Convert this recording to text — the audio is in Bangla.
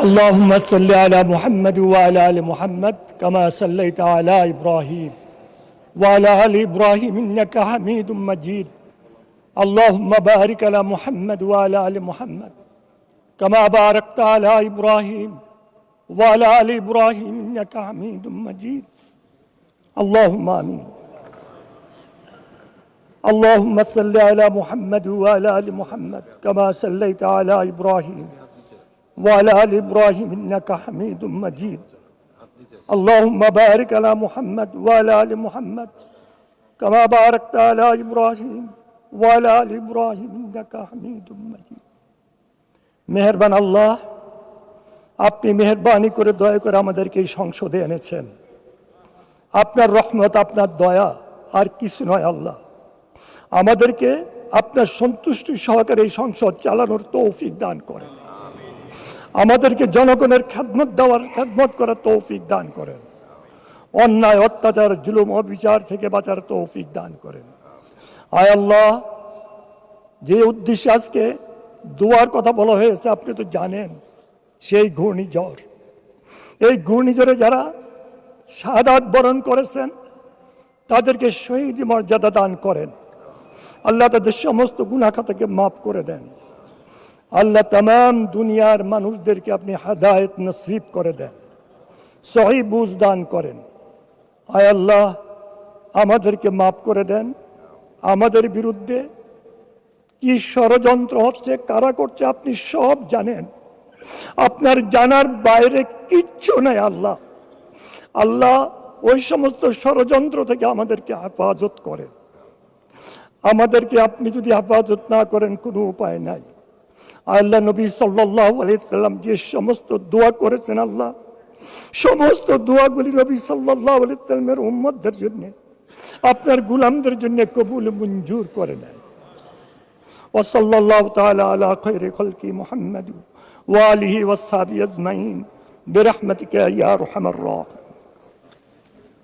اللهم صل على محمد وعلى آل محمد كما صليت على إبراهيم وعلى آل إبراهيم إنك حميد مجيد اللهم بارك على محمد وعلى آل محمد كما باركت على إبراهيم وعلى آل إبراهيم إنك حميد مجيد اللهم آمين اللهم صل على محمد وعلى آل محمد كما صليت على إبراهيم وعلى آل إبراهيم إنك حميد مجيد اللهم بارك على محمد وعلى آل محمد كما باركت على إبراهيم وعلى آل إبراهيم إنك حميد مجيد মেহেরবান আল্লাহ, আপনি মেহেরবানি করে দয়া করে আমাদেরকে এই সংসদে এনেছেন। আপনার রহমত, আপনার দয়া আর কিছু নয়। আল্লাহ, আমাদেরকে আপনার সন্তুষ্টি সহকারে এই সংসদ চালানোর তৌফিক দান করেন। আমাদেরকে জনগণের খেদমত করার তৌফিক দান করেন। অন্যায়, অত্যাচার, জুলুম, অবিচার থেকে বাঁচার তৌফিক দান করেন। আয় আল্লাহ, যে উদ্দেশ্যে আজকে দোয়ার কথা বলা হয়েছে আপনি তো জানেন, সেই ঘূর্ণিঝড়, এই ঘূর্ণিঝড়ে যারা শাহাদাত বরণ করেছেন তাদেরকে শহীদ মর্যাদা দান করেন। আল্লাহ তাদের সমস্ত গুনাহ খাতাকে মাফ করে দেন। আল্লাহ তামাম দুনিয়ার মানুষদেরকে আপনি হেদায়েত নসিব করে দেন, সহি বুঝ দান করেন। আয় আল্লাহ, আমাদেরকে মাফ করে দেন। আমাদের বিরুদ্ধে কি ষড়যন্ত্র হচ্ছে, কারা করছে, আপনি সব জানেন। আপনার জানার বাইরে কিচ্ছু নেই। আল্লাহ আল্লাহ ওই সমস্ত ষড়যন্ত্র থেকে আমাদেরকে হেফাজত করেন। আমাদেরকে আপনি যদি হেফাজত না করেন কোনো উপায় নাই। আল্লাহ নবী সাল্লাল্লাহু আলাইহি সাল্লাম যে সমস্ত দোয়া করেছেন, আল্লাহ সমস্ত দোয়াগুলি নবী সাল্লাল্লাহু আলাইহি সাল্লামের উম্মতদের জন্য, আপনার গোলামদের জন্য কবুল মঞ্জুর করে নেন। ওয়া সাল্লাল্লাহু তাআলা আলা খায়রি খালকি মুহাম্মাদ ওয়া আলিহি ওয়া সাহবিহি আজমাইন বিরহমাতিকা ইয়া আরহামার রাহিমিন।